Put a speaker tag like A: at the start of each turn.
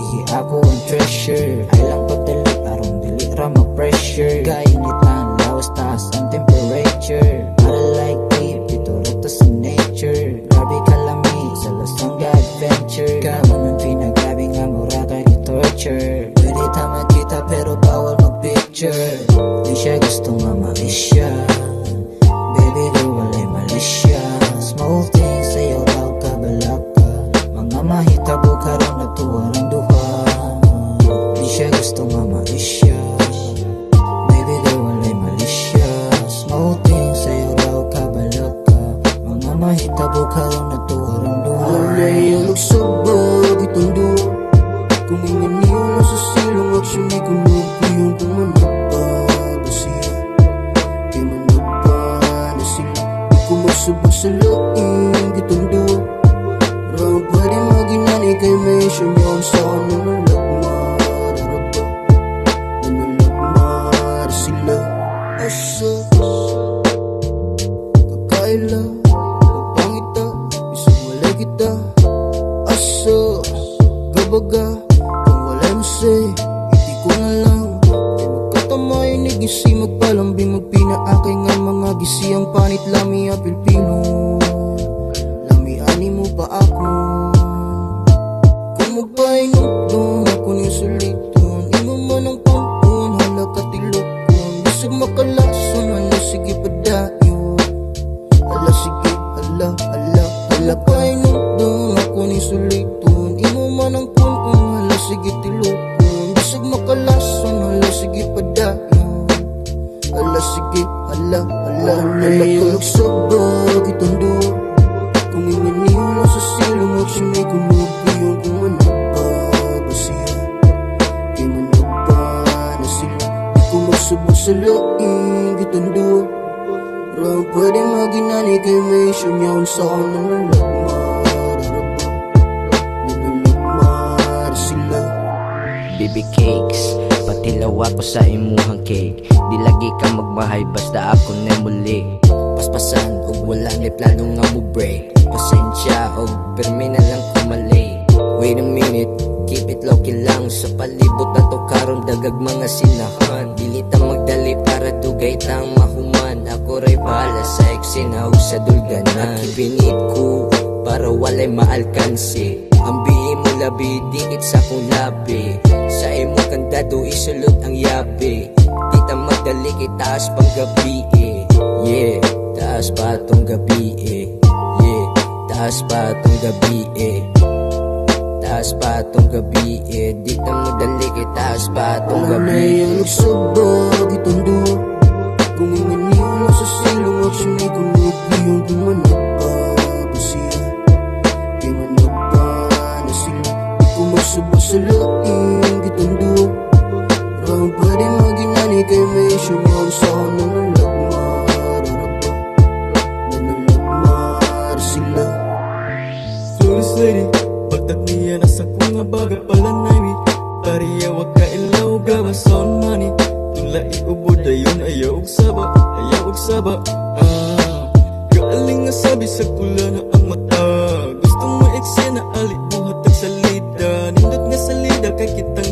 A: Sige ako ang treasure. Ay lang pagdali, arong dili ra ma-pressure. Kainitan, lawas taas ang temperature. I like deep, dito rato sa nature. Grabe kalami, sa lasang adventure. Kaman ang pinagabi nga mura kay ni torture. Pwede tama kita pero bawal mag-picture. Di siya gusto nga ma-isya. Baby girl, walay malisya. Small things sa'yo raw kabalaka. Mga mahitabo karon na tuwar ang duha. Di siya gusto nga ma-isya. Baby girl, walay malisya. Small things sa'yo raw kabalaka. Mga mahitabo karon na tuwar ang duha.
B: Walay ang magsabag itong duha. Kung inginiyo na sa silong aksyon ay kulupiyon. Kung managpapasiya kay managpa na sila. Di ko magsabag sa laing itong duha. Parang pwede maginanay kay may sumyaw sa nanalagma. Daraba nanalagma sila. Asa kakaila pangita isang walay kita. Asa gabaga kung walay mo say hindi ko na lang. Kay magkatamay ni gisi magpalambi magpinaakay nga mga gisi ang panit lami a Pilipino. Lami ani mo pa ako. Kung magpahinong doon ako ni suliton. Imo man ang pampun hala katilokon. Bisag makalason hala sige padayon. Hala sige hala hala hala pahinong doon ako ni suliton. Imo man ang pampun hala sige tilokon. Bisag makalason hala sige padayon. Hala sige hala hala hala tulog sa bag itong duha. Kung inganiyo na sa silong at sinay kulupiyon. Kung managpapasiya kay managpa na sila. Di ko magsubok sa laing itong duha. Parang pwede maginanay kay may sumyaw sa nanalagma. Daraba nanalagma sila.
C: Baby cakes, patilaw ako sa imuhang cake. Di lagi ka magmahay basta ako na muli. Paspasan og wala ni plano nga mo break. Pasensya og permi na lang kumali. Wait a minute, keep it low-key lang. Sa palibot na to karon dagag mga sinahan. Dili ta magdali para dugay tang mahuman. Ako ray bahala sa eksena ug sa dulganan. Kibinit ko para walay maalkansi. Ambihin mo labi, dikit sa kong labi. Sa imo kandado isulot ang yabi. Di ta magdali kay taas pang gabi Yeah, taas pa tong gabi Yeah, taas pa tong gabi Taas pa tong gabi Di ta magdali kay taas pa tong gabi.
B: Walay ang nagsabag itong duha. Kung inganiyo na sa silong at sinay kulupiyon. Kung managpapasiya kay managpa na sila. Di ko magsubok sa laing itong duha. Parang pwede maginanay kay may sumyaw sa nanalagma. Daraba nanalagma sila.
D: Flawless lady, pagtat niya nasa kunga baga pala naimi. Pariya wag ka ilaw gawa son money. Tula iubod ayon ayaw og saba Galing nga sabi sa kula na ang mata. Gusto mo eksena alit buhat ang salida. Nindot nga salida kay kitang